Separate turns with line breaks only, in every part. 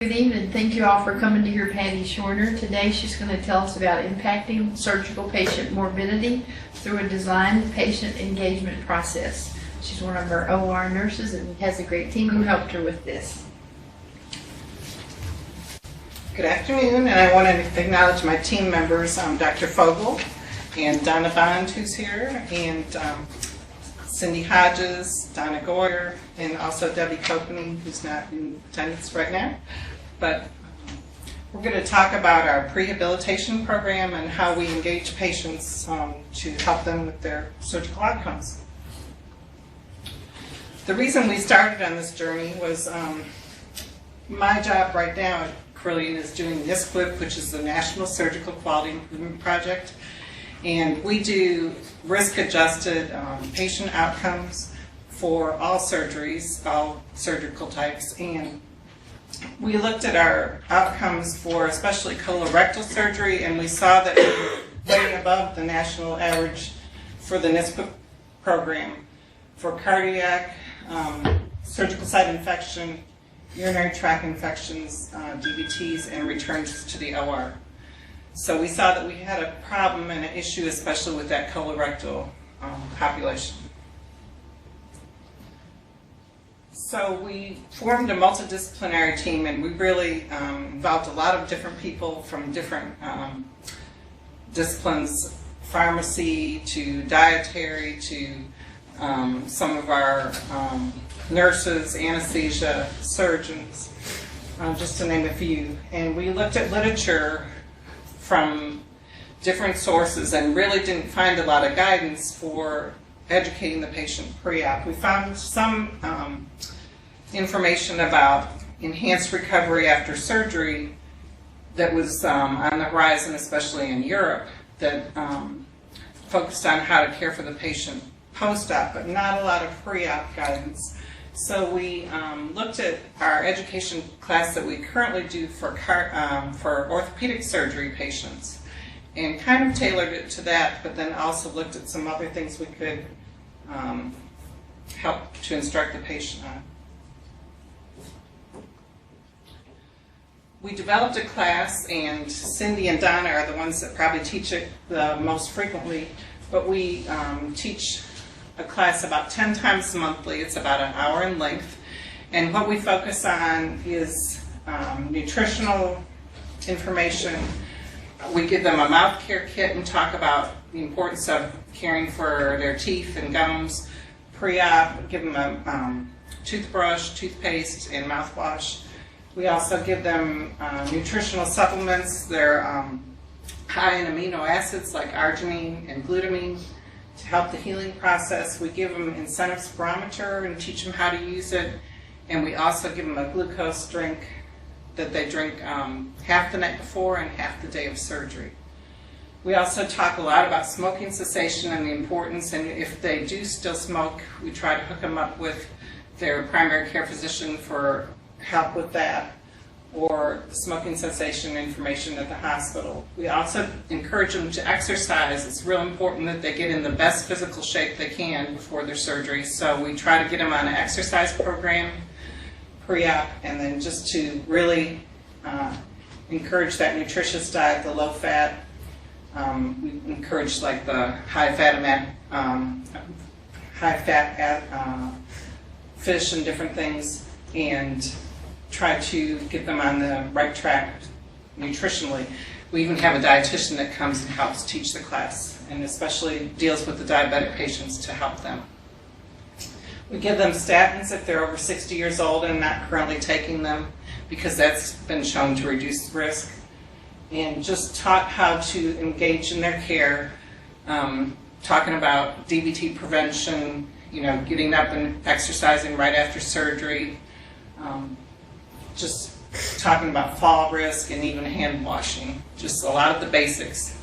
Good evening. Thank you all for coming to hear Patti Shorner. Today she's going to tell us about impacting surgical patient morbidity through a designed patient engagement process. She's one of our OR nurses and has a great team who helped her with this.
Good afternoon, and I want to acknowledge my team members, Dr. Fogel and Donna Bond, who's here, and Cindy Hodges, Donna Goyer, and also Debbie Copeney, who's not in attendance right now. But we're going to talk about our prehabilitation program and how we engage patients to help them with their surgical outcomes. The reason we started on this journey was my job right now at Carilion is doing NSQIP, which is the National Surgical Quality Improvement Project. And we do risk-adjusted patient outcomes for all surgeries, all surgical types. And we looked at our outcomes for especially colorectal surgery, and we saw that we were way above the national average for the NSQIP program for cardiac, surgical site infection, urinary tract infections, DVTs, and returns to the OR. So we saw that we had a problem and an issue, especially with that colorectal population. So we formed a multidisciplinary team, and we really involved a lot of different people from different disciplines, pharmacy to dietary to some of our nurses, anesthesia, surgeons, just to name a few. And we looked at literature from different sources and really didn't find a lot of guidance for educating the patient pre-op. We found some information about enhanced recovery after surgery that was on the horizon, especially in Europe, that focused on how to care for the patient post-op, but not a lot of pre-op guidance. So we looked at our education class that we currently do for orthopedic surgery patients and kind of tailored it to that, but then also looked at some other things we could help to instruct the patient on. We developed a class, and Cindy and Donna are the ones that probably teach it the most frequently, but we teach a class about 10 times monthly. It's about an hour in length, and what we focus on is nutritional information. We give them a mouth care kit and talk about the importance of caring for their teeth and gums pre-op. Give them a toothbrush, toothpaste, and mouthwash. We also give them nutritional supplements. They're high in amino acids like arginine and glutamine to help the healing process. We give them incentive spirometer and teach them how to use it. And we also give them a glucose drink that they drink half the night before and half the day of surgery. We also talk a lot about smoking cessation and the importance, and if they do still smoke, we try to hook them up with their primary care physician for help with that, or smoking cessation information at the hospital. We also encourage them to exercise. It's real important that they get in the best physical shape they can before their surgery, so we try to get them on an exercise program pre-op, and then just to really encourage that nutritious diet, the low fat. We encourage like the high fat fish and different things, and try to get them on the right track nutritionally. We even have a dietitian that comes and helps teach the class, and especially deals with the diabetic patients to help them. We give them statins if they're over 60 years old and not currently taking them, because that's been shown to reduce risk. And just taught how to engage in their care, talking about DVT prevention, getting up and exercising right after surgery, just talking about fall risk and even hand washing, just a lot of the basics.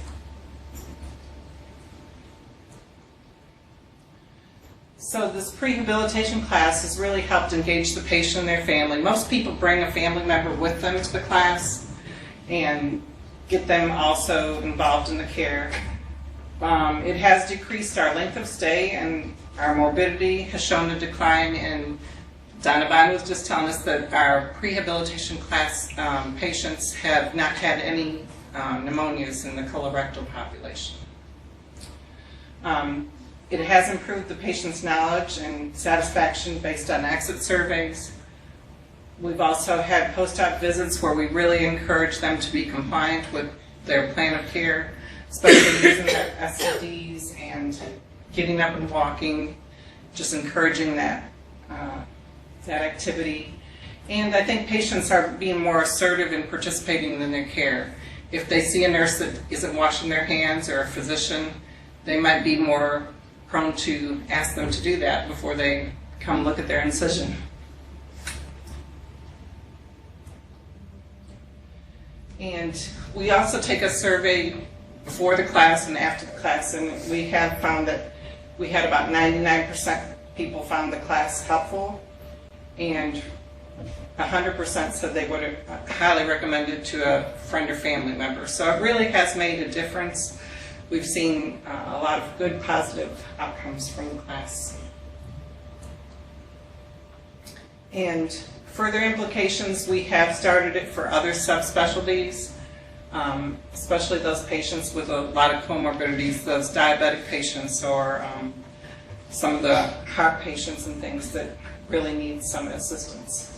So this prehabilitation class has really helped engage the patient and their family. Most people bring a family member with them to the class and get them also involved in the care. It has decreased our length of stay, and our morbidity has shown a decline in Donovan was just telling us that our prehabilitation class patients have not had any pneumonias in the colorectal population. It has improved the patient's knowledge and satisfaction based on exit surveys. We've also had post-op visits where we really encourage them to be compliant with their plan of care, especially using their SCDs and getting up and walking, just encouraging that activity. And I think patients are being more assertive in participating in their care. If they see a nurse that isn't washing their hands or a physician, they might be more prone to ask them to do that before they come look at their incision. And we also take a survey before the class and after the class, and we have found that we had about 99% people found the class helpful, and 100% said they would highly recommend it to a friend or family member. So it really has made a difference. We've seen a lot of good positive outcomes from the class. And further implications, we have started it for other subspecialties, especially those patients with a lot of comorbidities, those diabetic patients or some of the heart patients and things that really need some assistance.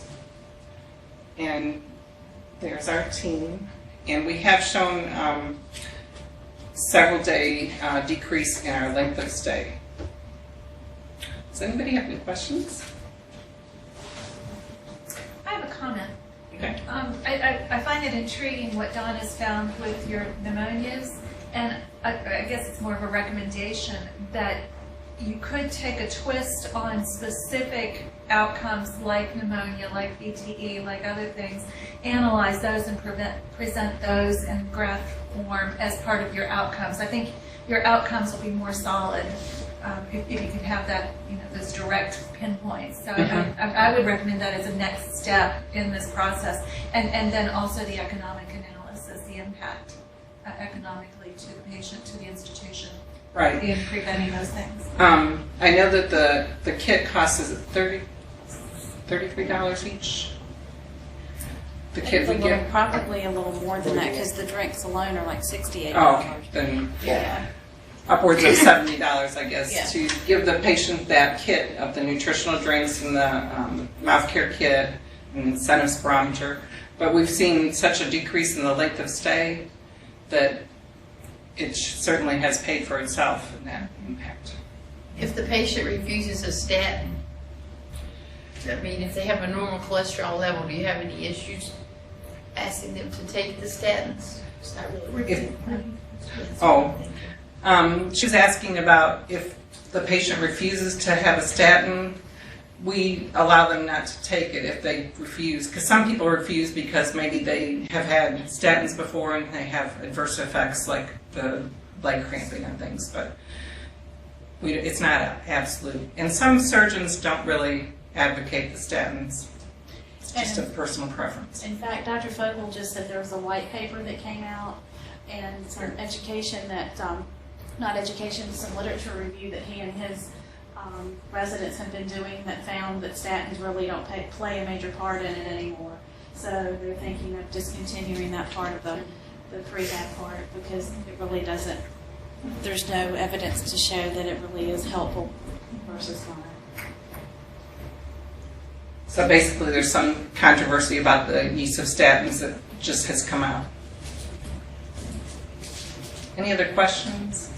And there's our team. And we have shown several day decrease in our length of stay. Does anybody have any questions?
I have a comment.
Okay.
I find it intriguing what Dawn has found with your pneumonias, and I guess it's more of a recommendation that you could take a twist on specific outcomes like pneumonia, like VTE, like other things, analyze those and present those in graph form as part of your outcomes. I think your outcomes will be more solid if you can have that, those direct pinpoints. So I would recommend that as a next step in this process, and then also the economic analysis, the impact economically to the patient, to the institution.
Right.
In preventing those things.
I know that the kit costs, is it $33 each? The kit we get?
Probably a little more than that because the drinks alone are like $68.
Oh, okay. Then
Yeah.
upwards of $70, I guess,
Yeah.
to give the patient that kit of the nutritional drinks and the mouth care kit and incentive spirometer. But we've seen such a decrease in the length of stay that it certainly has paid for itself in that impact.
If the patient refuses a statin, I mean, if they have a normal cholesterol level, do you have any issues asking them to take the statins? It's not really
she was asking about if the patient refuses to have a statin, we allow them not to take it if they refuse. Because some people refuse because maybe they have had statins before and they have adverse effects like the leg cramping and things. But it's not absolute. And some surgeons don't really advocate the statins. It's just a personal preference.
In fact, Dr. Fogel just said there was a white paper that came out and some education that, not education, some literature review that he and his residents have been doing that found that statins really don't play a major part in it anymore. So they're thinking of discontinuing that part of the prehab part because it really doesn't, there's no evidence to show that it really is helpful versus not.
So basically there's some controversy about the use of statins that just has come out. Any other questions?